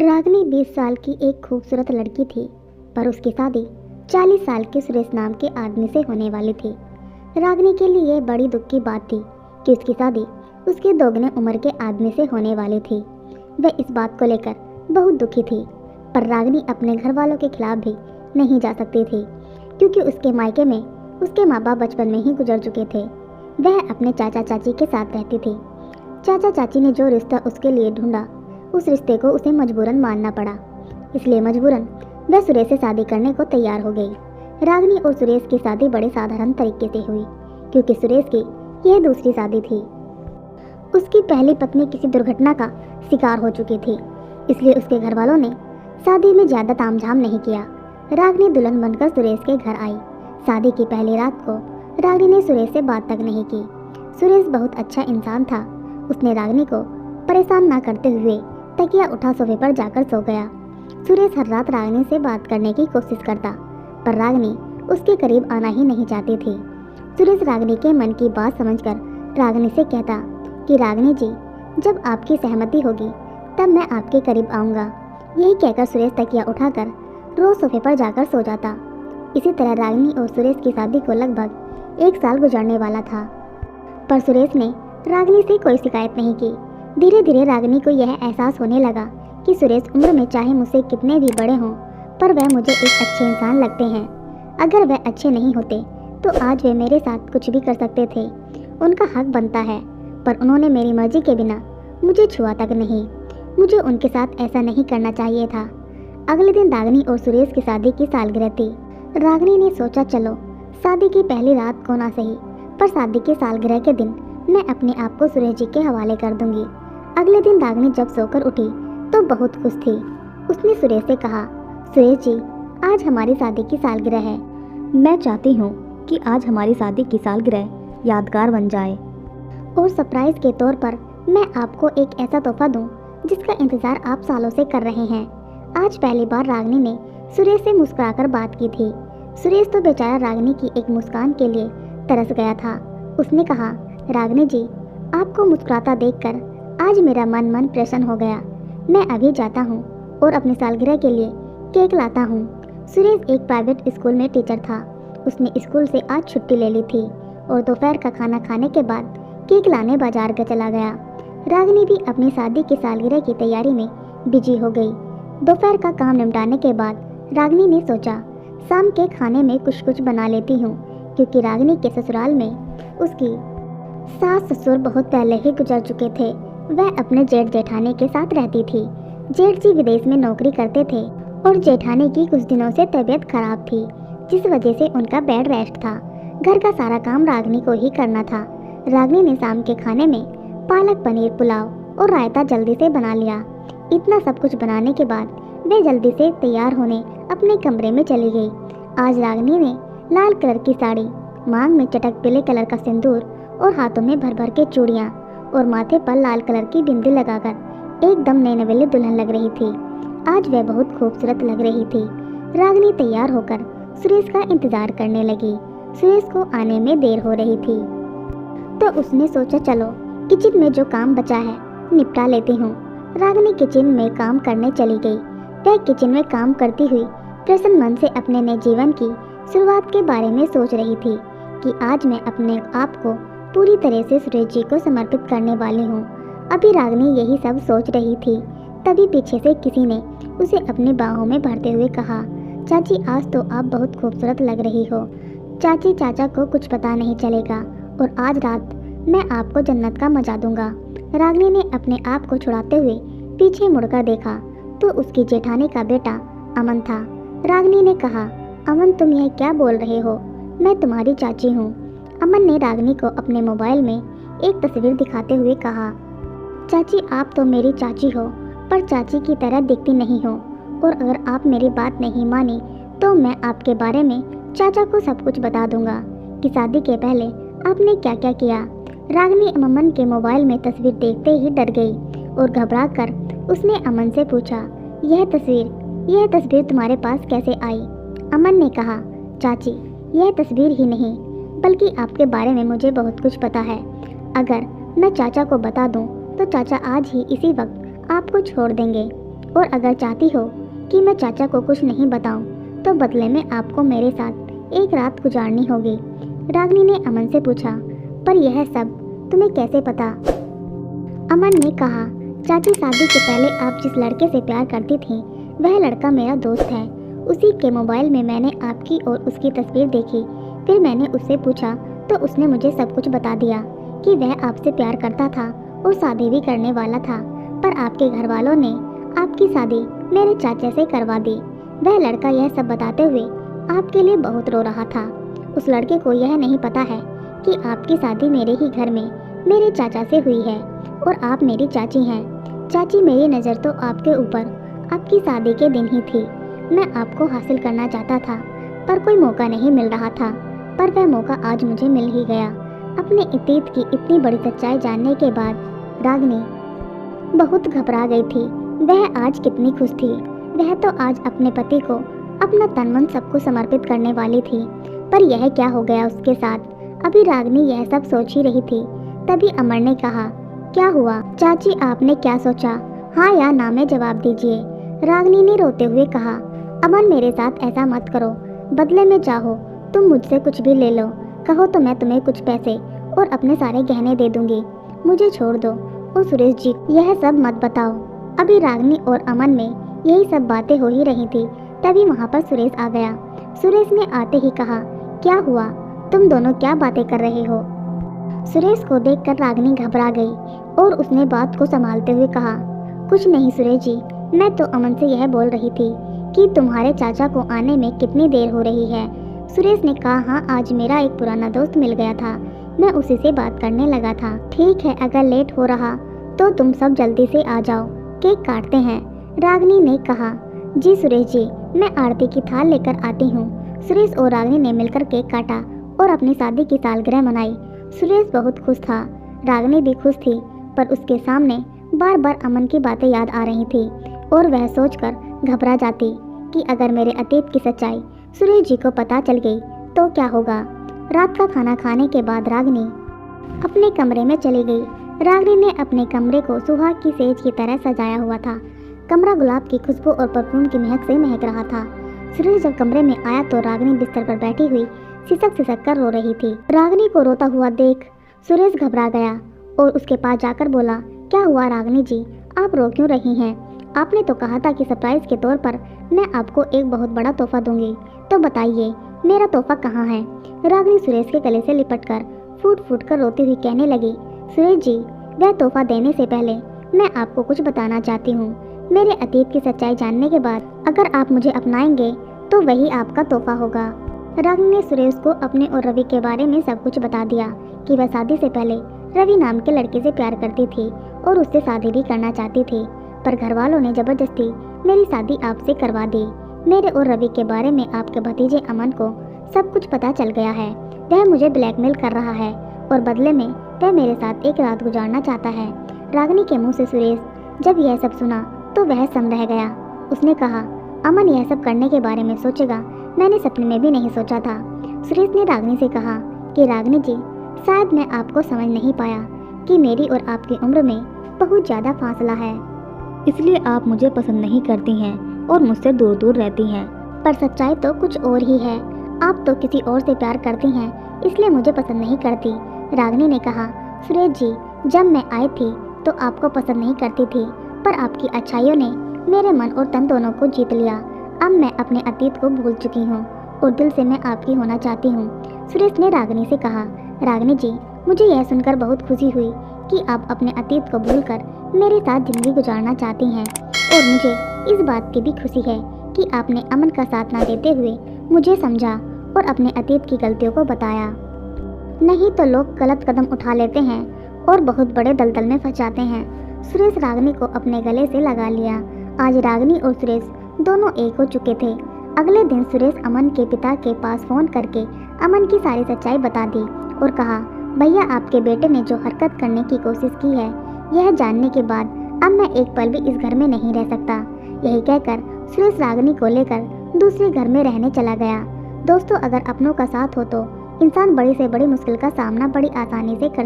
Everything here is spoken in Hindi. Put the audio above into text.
रागिनी 20 साल की एक खूबसूरत लड़की थी, पर उसकी शादी 40 साल के सुरेश नाम के आदमी से होने वाली थी। रागिनी के लिए यह बड़ी दुख की बात थी कि उसकी शादी उसके दोगुने उम्र के आदमी से होने वाली थी। वह इस बात को लेकर बहुत दुखी थी, पर रागिनी अपने घर वालों के खिलाफ भी नहीं जा सकती थी, क्योंकि उसके मायके में उसके माँ बाप बचपन में ही गुजर चुके थे। वह अपने चाचा चाची के साथ रहती थी। चाचा चाची ने जो रिश्ता उसके लिए ढूंढा, उस रिश्ते को उसे मजबूरन मानना पड़ा। इसलिए मजबूरन वह सुरेश से शादी करने को तैयार हो गई। रागिनी और सुरेश की शादी बड़े साधारण तरीके से हुई, क्योंकि सुरेश की यह दूसरी शादी थी। उसकी पहली पत्नी किसी दुर्घटना का शिकार हो चुकी थी, इसलिए उसके घर वालों ने शादी में ज़्यादा तामझाम नहीं किया। रागिनी दुल्हन बनकर सुरेश के घर आई। शादी की पहली रात को रागिनी ने सुरेश से बात तक नहीं की। सुरेश बहुत अच्छा इंसान था। उसने रागिनी को परेशान ना करते हुए तकिया उठा सोफे पर जाकर सो गया। सुरेश हर रात रागिनी से बात करने की कोशिश करता, पर रागिनी उसके करीब आना ही नहीं चाहती थी। सुरेश रागिनी के मन की बात समझकर रागिनी से कहता कि रागिनी जी, जब आपकी सहमति होगी तब मैं आपके करीब आऊँगा। यही कहकर सुरेश तकिया उठाकर रोज सोफे पर जाकर सो जाता। इसी तरह रागिनी और सुरेश की शादी को लगभग 1 साल गुजरने वाला था, पर सुरेश ने रागिनी से कोई शिकायत नहीं की। धीरे धीरे रागिनी को यह एहसास होने लगा कि सुरेश उम्र में चाहे मुझसे कितने भी बड़े हों, पर वह मुझे एक अच्छे इंसान लगते हैं। अगर वह अच्छे नहीं होते तो आज वे मेरे साथ कुछ भी कर सकते थे। उनका हक बनता है, पर उन्होंने मेरी मर्जी के बिना मुझे छुआ तक नहीं। मुझे उनके साथ ऐसा नहीं करना चाहिए था। अगले दिन रागिनी और सुरेश की शादी की सालगिरह थी। रागिनी ने सोचा, चलो शादी की पहली रात को ना सही, पर शादी की सालगिरह के दिन मैं अपने आप को सुरेश जी के हवाले कर दूंगी। अगले दिन रागिनी जब सोकर उठी तो बहुत खुश थी। उसने सुरेश से कहा, सुरेश जी, आज हमारी शादी की सालगिरह है। मैं चाहती हूँ कि आज हमारी शादी की सालगिरह यादगार बन जाए, और सरप्राइज के तौर पर मैं आपको एक ऐसा तोहफा दूँ जिसका इंतज़ार आप सालों से कर रहे हैं। आज पहली बार रागिनी ने सुरेश से मुस्कुराकर बात की थी। सुरेश तो बेचारा रागिनी की एक मुस्कान के लिए तरस गया था। उसने कहा, रागिनी जी, आपको मुस्कुराता देखकर आज मेरा मन प्रसन्न हो गया। मैं अभी जाता हूँ और अपनी सालगिरह के लिए केक लाता हूँ। सुरेश एक प्राइवेट स्कूल में टीचर था। उसने स्कूल से आज छुट्टी ले ली थी और दोपहर का खाना खाने के बाद केक लाने बाजार का चला गया। रागिनी भी अपनी शादी की सालगिरह की तैयारी में बिजी हो गई। दोपहर का काम निपटाने के बाद रागिनी ने सोचा, शाम के खाने में कुछ बना लेती हूँ, क्योंकि रागिनी के ससुराल में उसकी सास ससुर बहुत पहले ही गुजर चुके थे। वह अपने जेठ जेठानी के साथ रहती थी। जेठ जी विदेश में नौकरी करते थे और जेठानी की कुछ दिनों से तबीयत खराब थी, जिस वजह से उनका बेड रेस्ट था। घर का सारा काम रागिनी को ही करना था। रागिनी ने शाम के खाने में पालक पनीर पुलाव और रायता जल्दी से बना लिया। इतना सब कुछ बनाने के बाद वे जल्दी से तैयार होने अपने कमरे में चली गई। आज रागिनी ने लाल कलर की साड़ी, मांग में चटक पीले कलर का सिंदूर और हाथों में भर के चूड़ियाँ और माथे पर लाल कलर की बिंदी लगाकर एकदम नैनवेली दुल्हन लग रही थी। आज वह बहुत खूबसूरत लग रही थी। रागिनी तैयार होकर सुरेश का इंतजार करने लगी। सुरेश को आने में देर हो रही थी, तो उसने सोचा, चलो किचन में जो काम बचा है निपटा लेती हूँ। रागिनी किचन में काम करने चली गई। वह किचन में काम करती हुई प्रसन्न मन से अपने नए जीवन की शुरुआत के बारे में सोच रही थी कि आज मैं अपने आप को पूरी तरह से सुरेश जी को समर्पित करने वाली हूँ। अभी रागिनी यही सब सोच रही थी, तभी पीछे से किसी ने उसे अपनी बाहों में भरते हुए कहा, चाची, आज तो आप बहुत खूबसूरत लग रही हो। चाची, चाचा को कुछ पता नहीं चलेगा और आज रात मैं आपको जन्नत का मजा दूंगा। रागिनी ने अपने आप को छुड़ाते हुए पीछे मुड़कर देखा तो उसकी जेठानी का बेटा अमन था। रागिनी ने कहा, अमन, तुम यह क्या बोल रहे हो? मैं तुम्हारी चाची हूँ। अमन ने रागिनी को अपने मोबाइल में एक तस्वीर दिखाते हुए कहा, चाची, आप तो मेरी चाची हो, पर चाची की तरह दिखती नहीं हो, और अगर आप मेरी बात नहीं मानी तो मैं आपके बारे में चाचा को सब कुछ बता दूंगा कि शादी के पहले आपने क्या क्या किया। रागिनी अमन के मोबाइल में तस्वीर देखते ही डर गई और घबरा कर उसने अमन से पूछा, यह तस्वीर तुम्हारे पास कैसे आई? अमन ने कहा, चाची, यह तस्वीर ही नहीं बल्कि आपके बारे में मुझे बहुत कुछ पता है। अगर मैं चाचा को बता दूं तो चाचा आज ही इसी वक्त आपको छोड़ देंगे। और अगर चाहती हो कि मैं चाचा को कुछ नहीं बताऊं, तो बदले में आपको मेरे साथ एक रात गुजारनी होगी। रागिनी ने अमन से पूछा, पर यह सब तुम्हें कैसे पता? अमन ने कहा, चाची शादी से पहले आप जिस लड़के से प्यार करती थी वह लड़का मेरा दोस्त है। उसी के मोबाइल में मैंने आपकी और उसकी तस्वीर देखी। फिर मैंने उससे पूछा तो उसने मुझे सब कुछ बता दिया कि वह आपसे प्यार करता था और शादी भी करने वाला था, पर आपके घर वालों ने आपकी शादी मेरे चाचा से करवा दी। वह लड़का यह सब बताते हुए आपके लिए बहुत रो रहा था। उस लड़के को यह नहीं पता है कि आपकी शादी मेरे ही घर में मेरे चाचा से हुई है और आप मेरी चाची हैं। चाची, मेरी नज़र तो आपके ऊपर आपकी शादी के दिन ही थी। मैं आपको हासिल करना चाहता था पर कोई मौका नहीं मिल रहा था, पर वह मौका आज मुझे मिल ही गया। अपने अतीत की इतनी बड़ी सच्चाई जानने के बाद रागिनी बहुत घबरा गई थी। वह आज कितनी खुश थी। वह तो आज अपने पति को अपना तन मन सबको समर्पित करने वाली थी, पर यह क्या हो गया उसके साथ? अभी रागिनी यह सब सोच ही रही थी, तभी अमर ने कहा, क्या हुआ चाची, आपने क्या सोचा? हाँ या ना में जवाब दीजिए। रागिनी ने रोते हुए कहा, अमन मेरे साथ ऐसा मत करो। बदले में चाहो तुम मुझसे कुछ भी ले लो, कहो तो मैं तुम्हें कुछ पैसे और अपने सारे गहने दे दूंगी। मुझे छोड़ दो। और सुरेश जी, यह सब मत बताओ। अभी रागिनी और अमन में यही सब बातें हो ही रही थी, तभी वहाँ पर सुरेश आ गया। सुरेश ने आते ही कहा, क्या हुआ? तुम दोनों क्या बातें कर रहे हो? सुरेश को देखकर रागिनी घबरा गई और उसने बात को संभालते हुए कहा, कुछ नहीं सुरेश जी, मैं तो अमन से यह बोल रही थी कि तुम्हारे चाचा को आने में कितनी देर हो रही है। सुरेश ने कहा, हाँ आज मेरा एक पुराना दोस्त मिल गया था, मैं उसी से बात करने लगा था। ठीक है, अगर लेट हो रहा तो तुम सब जल्दी से आ जाओ, केक काटते हैं। रागिनी ने कहा, जी सुरेश जी, मैं आरती की थाल लेकर आती हूँ। सुरेश और रागिनी ने मिलकर केक काटा और अपनी शादी की सालगिरह मनाई। सुरेश बहुत खुश था, रागिनी भी खुश थी, पर उसके सामने बार बार अमन की बातें याद आ रही थी और वह सोचकर घबरा जाती कि अगर मेरे अतीत की सच्चाई सुरेश जी को पता चल गई तो क्या होगा। रात का खाना खाने के बाद रागिनी अपने कमरे में चली गई। रागिनी ने अपने कमरे को सुहाग की सेज की तरह सजाया हुआ था। कमरा गुलाब की खुशबू और परफ्यूम की महक से महक रहा था। सुरेश जब कमरे में आया तो रागिनी बिस्तर पर बैठी हुई सिसक सिसक कर रो रही थी। रागिनी को रोता हुआ देख सुरेश घबरा गया और उसके पास जाकर बोला, क्या हुआ रागिनी जी, आप रो क्यों रही हैं? आपने तो कहा था कि सरप्राइज के तौर पर मैं आपको एक बहुत बड़ा तोहफा दूंगी, तो बताइए मेरा तोहफा कहाँ है? रागिनी सुरेश के गले से लिपटकर फूट फूट कर रोती हुई कहने लगी, सुरेश जी, वह तोहफा देने से पहले मैं आपको कुछ बताना चाहती हूँ। मेरे अतीत की सच्चाई जानने के बाद अगर आप मुझे अपनाएंगे तो वही आपका तोहफा होगा। रागिनी ने सुरेश को अपने और रवि के बारे में सब कुछ बता दिया कि वह शादी से पहले रवि नाम के लड़के से प्यार करती थी और उससे शादी भी करना चाहती थी, पर घर वालों ने जबरदस्ती मेरी शादी आपसे करवा दी। मेरे और रवि के बारे में आपके भतीजे अमन को सब कुछ पता चल गया है। वह मुझे ब्लैकमेल कर रहा है और बदले में वह मेरे साथ एक रात गुजारना चाहता है। रागिनी के मुंह से सुरेश जब यह सब सुना तो वह सम रह गया। उसने कहा, अमन यह सब करने के बारे में सोचेगा, मैंने सपने में भी नहीं सोचा था। सुरेश ने रागिनी से कहा कि रागिनी जी, शायद मैं आपको समझ नहीं पाया कि मेरी और आपकी उम्र में बहुत ज़्यादा फासला है, इसलिए आप मुझे पसंद नहीं करती हैं और मुझसे दूर दूर रहती हैं। पर सच्चाई तो कुछ और ही है, आप तो किसी और से प्यार करती हैं, इसलिए मुझे पसंद नहीं करती। रागिनी ने कहा, सुरेश जी, जब मैं आई थी तो आपको पसंद नहीं करती थी, पर आपकी अच्छाइयों ने मेरे मन और तन दोनों को जीत लिया। अब मैं अपने अतीत को भूल चुकी हूँ और दिल से मैं आपकी होना चाहती हूँ। सुरेश ने रागिनी से कहा, रागिनी जी, मुझे यह सुनकर बहुत खुशी हुई कि आप अपने अतीत को भूलकर मेरे साथ ज़िंदगी गुजारना चाहती हैं और मुझे इस बात की भी खुशी है कि आपने अमन का साथ ना देते हुए मुझे समझा और अपने अतीत की गलतियों को बताया। नहीं तो लोग गलत कदम उठा लेते हैं और बहुत बड़े दलदल में फंस जाते हैं। सुरेश रागिनी को अपने गले से लगा लिया। आज रागिनी और सुरेश दोनों एक हो चुके थे। अगले दिन सुरेश अमन के पिता के पास फ़ोन करके अमन की सारी सच्चाई बता दी और कहा, भैया, आपके बेटे ने जो हरकत करने की कोशिश की है, यह जानने के बाद अब मैं एक पल भी इस घर में नहीं रह सकता। यही कहकर सुरेश रागिनी को लेकर दूसरे घर में रहने चला गया। दोस्तों, अगर अपनों का साथ हो तो इंसान बड़ी से बड़ी मुश्किल का सामना बड़ी आसानी से कर